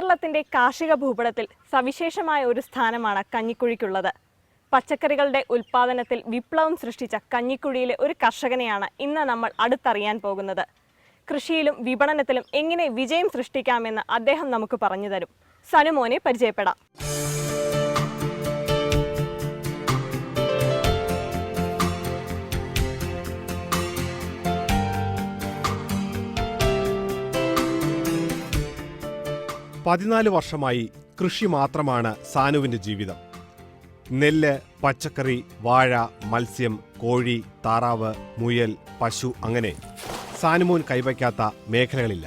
കേരളത്തിൻ്റെ കാർഷിക ഭൂപടത്തിൽ സവിശേഷമായ ഒരു സ്ഥാനമാണ് കഞ്ഞിക്കുഴിക്കുള്ളത്. പച്ചക്കറികളുടെ ഉൽപ്പാദനത്തിൽ വിപ്ലവം സൃഷ്ടിച്ച കഞ്ഞിക്കുഴിയിലെ ഒരു കർഷകനെയാണ് ഇന്ന് നമ്മൾ അടുത്തറിയാൻ പോകുന്നത്. കൃഷിയിലും വിപണനത്തിലും എങ്ങനെ വിജയം സൃഷ്ടിക്കാമെന്ന് അദ്ദേഹം നമുക്ക് പറഞ്ഞു തരും. സനുമോനെ പരിചയപ്പെടാം. പതിനാല് വർഷമായി കൃഷി മാത്രമാണ് സാനുവിൻ്റെ ജീവിതം. നെല്ല്, പച്ചക്കറി, വാഴ, മത്സ്യം, കോഴി, താറാവ്, മുയൽ, പശു അങ്ങനെ സാനുമോൻ കൈവയ്ക്കാത്ത മേഖലകളില്ല.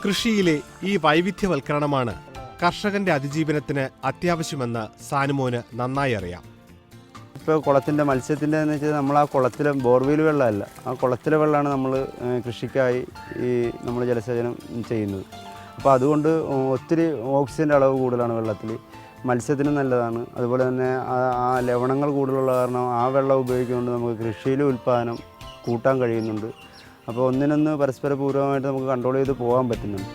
കൃഷിയിലെ ഈ വൈവിധ്യവൽക്കരണമാണ് കർഷകന്റെ അതിജീവനത്തിന് അത്യാവശ്യമെന്ന് സാനുമോന് നന്നായി അറിയാം. ഇപ്പോൾ കുളത്തിൻ്റെ മത്സ്യത്തിൻ്റെ എന്ന് വെച്ചാൽ നമ്മൾ ആ കുളത്തിലെ ബോർവെൽ വെള്ളമല്ല, ആ കുളത്തിലെ വെള്ളമാണ് നമ്മൾ കൃഷിക്കായി നമ്മൾ ജലസേചനം ചെയ്യുന്നത്. അപ്പോൾ അതുകൊണ്ട് ഒത്തിരി ഓക്സിജൻ്റെ അളവ് കൂടുതലാണ് വെള്ളത്തിൽ. മത്സ്യത്തിനും നല്ലതാണ്. അതുപോലെ തന്നെ ആ ലവണങ്ങൾ കൂടുതലുള്ള കാരണം ആ വെള്ളം ഉപയോഗിച്ചുകൊണ്ട് നമുക്ക് കൃഷിയിലെ ഉൽപ്പാദനം കൂട്ടാൻ കഴിയുന്നുണ്ട്. അപ്പോൾ ഒന്നിനൊന്ന് പരസ്പര പൂർവ്വമായിട്ട് നമുക്ക് കൺട്രോൾ ചെയ്ത് പോകാൻ പറ്റുന്നുണ്ട്.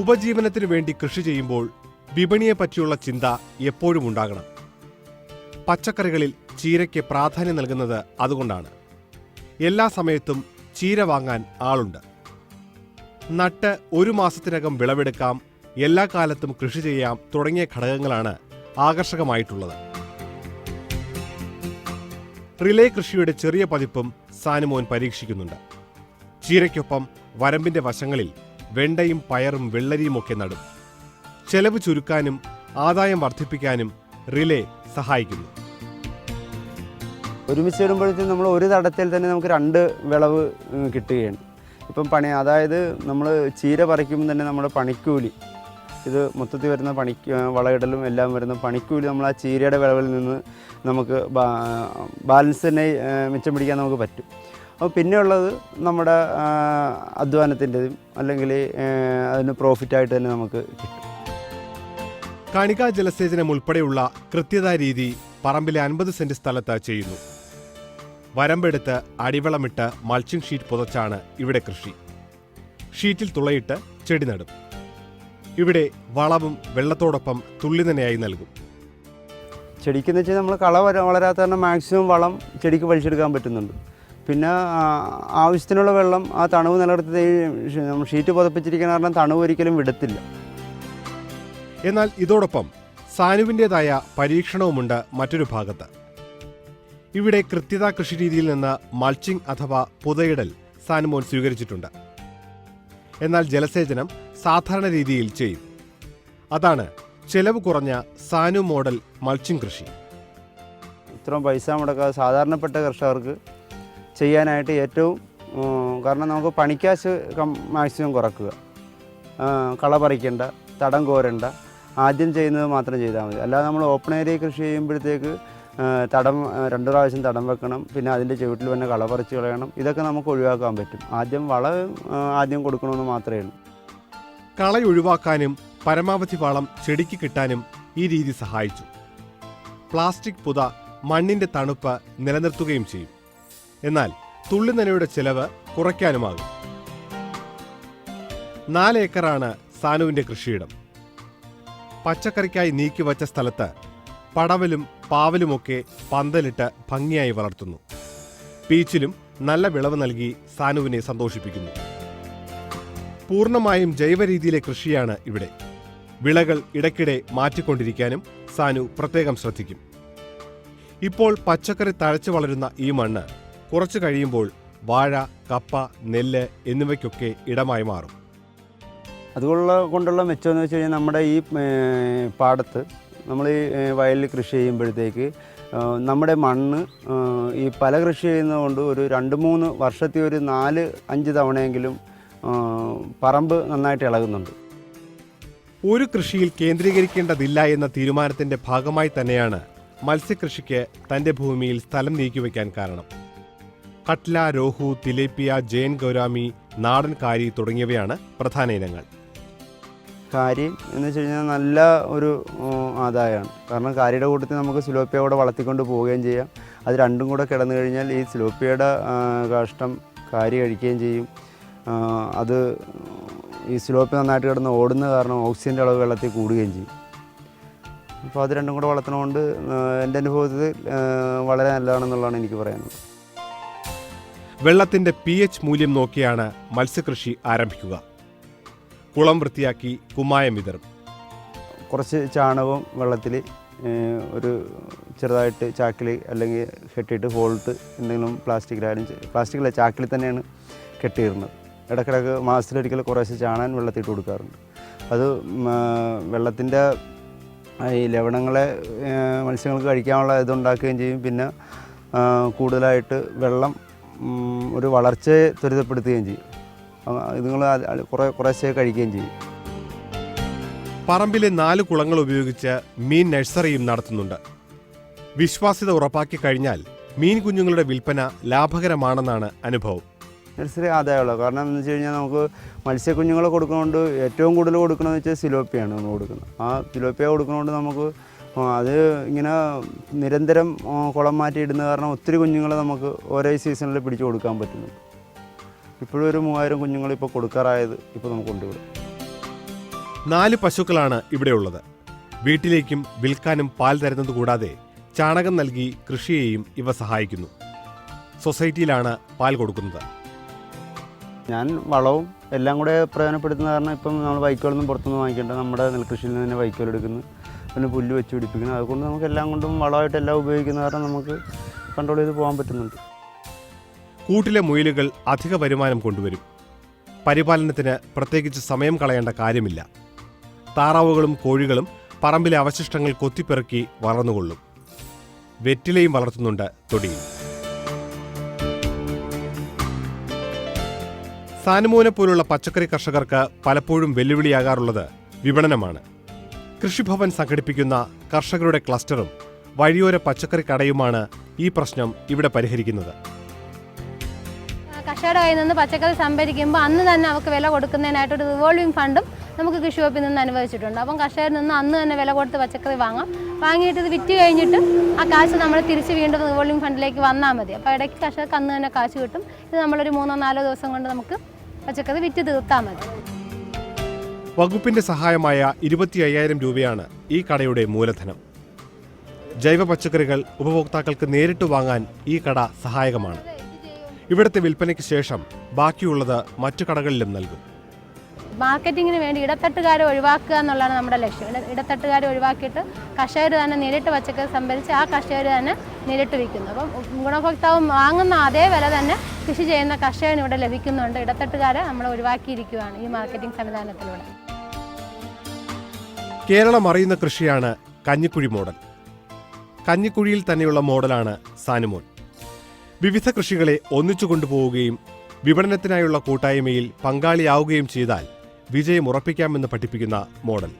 ഉപജീവനത്തിന് വേണ്ടി കൃഷി ചെയ്യുമ്പോൾ വിപണിയെ പറ്റിയുള്ള ചിന്ത എപ്പോഴും ഉണ്ടാകണം. പച്ചക്കറികളിൽ ചീരയ്ക്ക് പ്രാധാന്യം നൽകുന്നത് അതുകൊണ്ടാണ്. എല്ലാ സമയത്തും ചീര വാങ്ങാൻ ആളുണ്ട്. നട്ട് ഒരു മാസത്തിനകം വിളവെടുക്കാം, എല്ലാ കാലത്തും കൃഷി ചെയ്യാം തുടങ്ങിയ ഘടകങ്ങളാണ് ആകർഷകമായിട്ടുള്ളത്. റിലേ കൃഷിയുടെ ചെറിയ പതിപ്പും സാനുമോൻ പരീക്ഷിക്കുന്നുണ്ട്. ചീരയ്ക്കൊപ്പം വരമ്പിന്റെ വശങ്ങളിൽ വെണ്ടയും പയറും വെള്ളരിയും ഒക്കെ നടും. ചെലവ് ചുരുക്കാനും ആദായം വർദ്ധിപ്പിക്കാനും റിലേ സഹായിക്കുന്നു. ഒരുമിച്ച് വരുമ്പോഴത്തേക്കും നമ്മൾ ഒരു തടത്തിൽ തന്നെ നമുക്ക് 2 വിളവ് കിട്ടുകയാണ്. ഇപ്പം അതായത് നമ്മൾ ചീര പറിക്കുമ്പോൾ തന്നെ നമ്മുടെ പണിക്കൂലി, ഇത് മൊത്തത്തിൽ വരുന്ന വളയിടലും എല്ലാം വരുന്ന പണിക്കൂലി നമ്മൾ ആ ചീരയുടെ വിളവിൽ നിന്ന് നമുക്ക് ബാലൻസ് തന്നെ മിച്ചം പിടിക്കാൻ നമുക്ക് പറ്റും. അപ്പോൾ പിന്നെയുള്ളത് നമ്മുടെ അധ്വാനത്തിൻ്റെതും അല്ലെങ്കിൽ അതിന് പ്രോഫിറ്റായിട്ട് തന്നെ നമുക്ക് കിട്ടും. കണികാ ജലസേചനം ഉൾപ്പെടെയുള്ള കൃത്യതാ രീതി പറമ്പിലെ 50 സെന്റ് സ്ഥലത്ത് ചെയ്യുന്നു. വരമ്പെടുത്ത് അടിവളമിട്ട് മൾച്ചിങ് ഷീറ്റ് പുതച്ചാണ് ഇവിടെ കൃഷി. ഷീറ്റിൽ തുളയിട്ട് ചെടി നടും. ഇവിടെ വളവും വെള്ളത്തോടൊപ്പം തുള്ളി തന്നെയായി നൽകും. ചെടിക്കെന്ന് വെച്ചാൽ നമ്മൾ കള വളരാത്ത കാരണം മാക്സിമം വളം ചെടിക്ക് വലിച്ചെടുക്കാൻ പറ്റുന്നുണ്ട്. പിന്നെ ആവശ്യത്തിനുള്ള വെള്ളം ആ തണുവ് നിലനിർത്തി ഷീറ്റ് പുതപ്പിച്ചിരിക്കുന്ന കാരണം തണുവ് ഒരിക്കലും വിടത്തില്ല. എന്നാൽ ഇതോടൊപ്പം സാനുവിൻ്റെതായ പരീക്ഷണവുമുണ്ട് മറ്റൊരു ഭാഗത്ത്. ഇവിടെ കൃത്യതാ കൃഷി രീതിയിൽ നിന്ന് മൾച്ചിങ് അഥവാ പുതയിടൽ സാനുമോൻ സ്വീകരിച്ചിട്ടുണ്ട്. എന്നാൽ ജലസേചനം സാധാരണ രീതിയിൽ ചെയ്യും. അതാണ് ചെലവ് കുറഞ്ഞ സാനു മോഡൽ മൾച്ചിങ് കൃഷി. ഇത്രയും പൈസ മുടക്കാതെ സാധാരണപ്പെട്ട കർഷകർക്ക് ചെയ്യാനായിട്ട് ഏറ്റവും കാരണം നമുക്ക് പണിക്കാശ് മാക്സിമം കുറക്കുക, കള പറിക്കേണ്ട, തടം കോരണ്ട, ആദ്യം ചെയ്യുന്നത് മാത്രം ചെയ്താൽ മതി. അല്ലാതെ നമ്മൾ ഓപ്പൺ ഏരിയ കൃഷി ചെയ്യുമ്പോഴത്തേക്ക് തടം 2 പ്രാവശ്യം തടം വെക്കണം, പിന്നെ അതിൻ്റെ ചുവട്ടിൽ തന്നെ കള പറിച്ച് കളയണം. ഇതൊക്കെ നമുക്ക് ഒഴിവാക്കാൻ പറ്റും. ആദ്യം വളം ആദ്യം കൊടുക്കണമെന്ന് മാത്രമേ ഉള്ളൂ. കള ഒഴിവാക്കാനും പരമാവധി വളം ചെടിക്ക് കിട്ടാനും ഈ രീതി സഹായിച്ചു. പ്ലാസ്റ്റിക് പുത മണ്ണിന്റെ തണുപ്പ് നിലനിർത്തുകയും ചെയ്യും. എന്നാൽ തുള്ളിനനയുടെ ചെലവ് കുറയ്ക്കാനുമാകും. 4 ഏക്കറാണ് സാനുവിന്റെ കൃഷിയിടം. പച്ചക്കറിക്കായി നീക്കിവച്ച സ്ഥലത്ത് പടവലും പാവലുമൊക്കെ പന്തലിട്ട് ഭംഗിയായി വളർത്തുന്നു. പീച്ചിലും നല്ല വിളവ് നൽകി സാനുവിനെ സന്തോഷിപ്പിക്കുന്നു. പൂർണ്ണമായും ജൈവരീതിയിലെ കൃഷിയാണ് ഇവിടെ. വിളകൾ ഇടയ്ക്കിടെ മാറ്റിക്കൊണ്ടിരിക്കാനും സാനു പ്രത്യേകം ശ്രദ്ധിക്കും. ഇപ്പോൾ പച്ചക്കറി തഴച്ചു വളരുന്ന ഈ മണ്ണ് കുറച്ചു കഴിയുമ്പോൾ വാഴ, കപ്പ, നെല്ല് എന്നിവയ്ക്കൊക്കെ ഇടമായി മാറും. അതുകൊണ്ടുള്ള മെച്ചമെന്ന് വെച്ച് കഴിഞ്ഞാൽ നമ്മുടെ ഈ പാടത്ത് നമ്മൾ ഈ വയലിൽ കൃഷി ചെയ്യുമ്പോഴത്തേക്ക് നമ്മുടെ മണ്ണ് ഈ പല കൃഷി ചെയ്യുന്നതുകൊണ്ട് ഒരു 2-3 വർഷത്തിൽ ഒരു 4-5 തവണയെങ്കിലും പറമ്പ് നന്നായിട്ട് ഇളകുന്നുണ്ട്. ഒരു കൃഷിയിൽ കേന്ദ്രീകരിക്കേണ്ടതില്ല എന്ന തീരുമാനത്തിന്റെ ഭാഗമായി തന്നെയാണ് മത്സ്യകൃഷിക്ക് തന്റെ ഭൂമിയിൽ സ്ഥലം നീക്കിവെക്കാൻ കാരണം. കട്ല, രോഹു, തിലേപ്പിയ, ജയൻ ഗൗരാമി, നാടൻ കാരി തുടങ്ങിയവയാണ് പ്രധാന ഇനങ്ങൾ. കാരി എന്ന് വെച്ച് കഴിഞ്ഞാൽ നല്ല ഒരു ആദായമാണ്. കാരണം കാരിയുടെ കൂട്ടത്തിൽ നമുക്ക് സിലോപ്പിയ കൂടെ വളർത്തിക്കൊണ്ട് പോവുകയും ചെയ്യാം. അത് രണ്ടും കൂടെ കിടന്നു കഴിഞ്ഞാൽ ഈ സിലോപ്പിയയുടെ കാഷ്ടം കാരി കഴിക്കുകയും ചെയ്യും. അത് ഈ സ്ലോപ്പ് നന്നായിട്ട് കിടന്ന് ഓടുന്ന കാരണം ഓക്സിജൻ്റെ അളവ് വെള്ളത്തിൽ കൂടുകയും ചെയ്യും. അപ്പോൾ അത് രണ്ടും കൂടെ വളർത്തുന്നതുകൊണ്ട് എൻ്റെ അനുഭവത്തിൽ വളരെ നല്ലതാണെന്നുള്ളതാണ് എനിക്ക് പറയാനുള്ളത്. വെള്ളത്തിന്റെ pH മൂല്യം നോക്കിയാണ് മത്സ്യകൃഷി ആരംഭിക്കുക. കുളം വൃത്തിയാക്കി കുമ്മായം വിതറും. കുറച്ച് ചാണകവും വെള്ളത്തിൽ ഒരു ചെറുതായിട്ട് ചാക്കിൽ അല്ലെങ്കിൽ കെട്ടിയിട്ട് ഹോൾട്ട് എന്തെങ്കിലും പ്ലാസ്റ്റിക്കിലെ ചാക്കിൽ തന്നെയാണ് കെട്ടിയിടുന്നത്. ഇടയ്ക്കിടയ്ക്ക് മാസത്തിലൊരിക്കൽ കുറേശ്ശെ ചാണാൻ വെള്ളത്തിട്ട് കൊടുക്കാറുണ്ട്. അത് വെള്ളത്തിൻ്റെ ഈ ലവണങ്ങളെ മത്സ്യങ്ങൾക്ക് കഴിക്കാനുള്ള ഇതുണ്ടാക്കുകയും ചെയ്യും. പിന്നെ കൂടുതലായിട്ട് വെള്ളം ഒരു വളർച്ചയെ ത്വരിതപ്പെടുത്തുകയും ചെയ്യും. ഇതുങ്ങൾ കുറേശ്ശെ കഴിക്കുകയും ചെയ്യും. പറമ്പിലെ 4 കുളങ്ങൾ ഉപയോഗിച്ച് മീൻ നഴ്സറിയും നടത്തുന്നുണ്ട്. വിശ്വാസ്യത ഉറപ്പാക്കി കഴിഞ്ഞാൽ മീൻ കുഞ്ഞുങ്ങളുടെ വിൽപ്പന ലാഭകരമാണെന്നാണ് അനുഭവം. നഴ്സറി ആദായമുള്ളത് കാരണം എന്ന് വെച്ച് കഴിഞ്ഞാൽ നമുക്ക് മത്സ്യക്കുഞ്ഞുങ്ങളെ കൊടുക്കുന്നതുകൊണ്ട് ഏറ്റവും കൂടുതൽ കൊടുക്കണമെന്ന് വെച്ചാൽ സിലോപ്പിയാണ് നമ്മൾ കൊടുക്കുന്നത്. ആ സിലോപ്പിയ കൊടുക്കുന്നതുകൊണ്ട് നമുക്ക് അത് ഇങ്ങനെ നിരന്തരം കുളം മാറ്റിയിടുന്ന കാരണം ഒത്തിരി കുഞ്ഞുങ്ങളെ നമുക്ക് ഓരോ സീസണിൽ പിടിച്ചു കൊടുക്കാൻ പറ്റുന്നുണ്ട്. ഇപ്പോഴും ഒരു 3000 കുഞ്ഞുങ്ങൾ ഇപ്പോൾ കൊടുക്കാറായത് ഇപ്പോൾ നമുക്ക് കൊണ്ടുവിടും. 4 പശുക്കളാണ് ഇവിടെയുള്ളത്. വീട്ടിലേക്കും വിൽക്കാനും പാൽ തരുന്നത് കൂടാതെ ചാണകം നൽകി കൃഷിയെയും ഇവ സഹായിക്കുന്നു. സൊസൈറ്റിയിലാണ് പാൽ കൊടുക്കുന്നത്. ഞാൻ വളവും എല്ലാം കൂടെ പ്രയോജനപ്പെടുത്തുന്ന കാരണം ഇപ്പം നമ്മൾ വൈക്കോലൊന്നും പുറത്തുനിന്ന് വാങ്ങിക്കേണ്ട, നമ്മുടെ നെൽകൃഷിയിൽ നിന്ന് തന്നെ വൈക്കോലെടുക്കുന്നു, പിന്നെ പുല്ല് വെച്ച് പിടിപ്പിക്കുന്നു. അതുകൊണ്ട് നമുക്ക് എല്ലാം കൊണ്ടും വളമായിട്ട് എല്ലാം ഉപയോഗിക്കുന്ന കാരണം നമുക്ക് കൺട്രോൾ ചെയ്ത് പോകാൻ പറ്റുന്നുണ്ട്. കൂട്ടിലെ മുയലുകൾ അധിക വരുമാനം കൊണ്ടുവരും. പരിപാലനത്തിന് പ്രത്യേകിച്ച് സമയം കളയേണ്ട കാര്യമില്ല. താറാവുകളും കോഴികളും പറമ്പിലെ അവശിഷ്ടങ്ങൾ കൊത്തിപ്പെറുക്കി വളർന്നുകൊള്ളും. വെറ്റിലയും വളർത്തുന്നുണ്ട് തൊടിയിൽ. സാനുമോനെ പോലുള്ള പച്ചക്കറി കർഷകർക്ക് പലപ്പോഴും വെല്ലുവിളിയാകാറുള്ളത് വിപണനമാണ്. കൃഷിഭവൻ സംഘടിപ്പിക്കുന്ന കർഷകരുടെ ക്ലസ്റ്ററും വഴിയോര പച്ചക്കറി കടയുമാണ് ഈ പ്രശ്നം ഇവിടെ പരിഹരിക്കുന്നത്. കർഷകരുടെ കയ്യിൽ നിന്ന് പച്ചക്കറി സംഭരിക്കുമ്പോൾ അന്ന് തന്നെ അവർക്ക് വില കൊടുക്കുന്നതിനായിട്ടൊരു റിവോൾവിംഗ് ഫണ്ടും നമുക്ക് കൃഷി വകുപ്പിൽ നിന്ന് അനുവദിച്ചിട്ടുണ്ട്. അപ്പം കർഷകരിൽ നിന്ന് അന്ന് തന്നെ വില കൊടുത്ത് പച്ചക്കറി വാങ്ങിയിട്ട് ഇത് വിറ്റ് കഴിഞ്ഞിട്ട് ആ കാശ് നമ്മൾ തിരിച്ച് വീണ്ടും റിവോൾവിംഗ് ഫണ്ടിലേക്ക് വന്നാൽ മതി. അപ്പോൾ ഇടയ്ക്ക് കർഷകർക്ക് അന്ന് തന്നെ കാശ് കിട്ടും. ഇത് നമ്മളൊരു 3-4 ദിവസം കൊണ്ട് നമുക്ക് പച്ചക്കറി വിറ്റ് തീർത്താൽ മതി. വകുപ്പിന്റെ സഹായമായ 25,000 രൂപയാണ് ഈ കടയുടെ മൂലധനം. ജൈവ പച്ചക്കറികൾ ഉപഭോക്താക്കൾക്ക് നേരിട്ട് വാങ്ങാൻ ഈ കട സഹായകമാണ്. ഇവിടുത്തെ വിൽപ്പനയ്ക്ക് ശേഷം ബാക്കിയുള്ളത് മറ്റു കടകളിലും നൽകും. മാർക്കറ്റിങ്ങിന് വേണ്ടി ഇടത്തട്ടുകാരെ ഒഴിവാക്കുക എന്നുള്ളതാണ് നമ്മുടെ ലക്ഷ്യം. ഇടത്തട്ടുകാരെ ഒഴിവാക്കിയിട്ട് കർഷകർ തന്നെ നേരിട്ട് പച്ചക്കറി സംഭരിച്ച് ആ കർഷകർ തന്നെ നേരിട്ട് വിൽക്കുന്നു. അപ്പം ഗുണഭോക്താവ് വാങ്ങുന്ന അതേ വില തന്നെ കൃഷി ചെയ്യുന്ന കർഷകന് ഇവിടെ ലഭിക്കുന്നുണ്ട്. ഇടത്തട്ടുകാരെ നമ്മൾ ഒഴിവാക്കിയിരിക്കുകയാണ് ഈ മാർക്കറ്റിംഗ് സംവിധാനത്തിലൂടെ. കേരളം അറിയുന്ന കൃഷിയാണ് കഞ്ഞിക്കുഴി മോഡൽ. കഞ്ഞിക്കുഴിയിൽ തന്നെയുള്ള മോഡലാണ് സാനുമോൻ. വിവിധ കൃഷികളെ ഒന്നിച്ചു കൊണ്ടുപോവുകയും വിപണനത്തിനായുള്ള കൂട്ടായ്മയിൽ പങ്കാളിയാവുകയും ചെയ്താൽ വിജയം ഉറപ്പിക്കാമെന്ന് പഠിപ്പിക്കുന്ന മോഡൽ.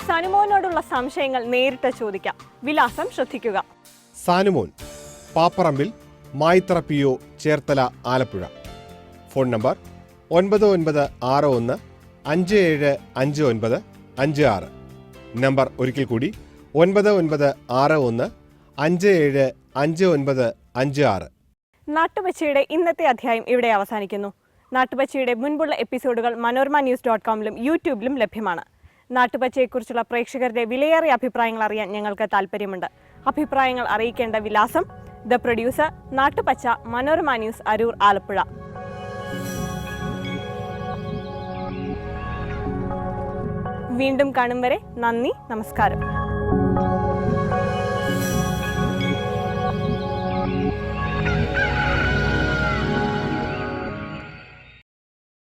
സാനുമോനോടുള്ള സംശയങ്ങൾ നേരിട്ട് ചോദിക്കാം. വിലാസം ശ്രദ്ധിക്കുക. Sanumon, Papparambil, Mayithara PO, Cherthala, Alappuzha. Phone number 9961575956. Number ഒരിക്കൽ കൂടി 9961575956. നാട്ടുപച്ചയുടെ ഇന്നത്തെ അധ്യായം ഇവിടെ അവസാനിക്കുന്നു. നാട്ടുപച്ചയുടെ മുൻപുള്ള എപ്പിസോഡുകൾ manorama.news.com-ലും യൂട്യൂബിലും ലഭ്യമാണ്. നാട്ടുപച്ചയെക്കുറിച്ചുള്ള പ്രേക്ഷകരുടെ വിലയേറിയ അഭിപ്രായങ്ങൾ അറിയാൻ ഞങ്ങൾക്ക് താല്പര്യമുണ്ട്. അഭിപ്രായങ്ങൾ അറിയിക്കേണ്ട വിലാസം: the producer, Nattupacha, Manorama news, Aroor, Alappuzha. വീണ്ടും കാണും വരെ നന്ദി, നമസ്കാരം.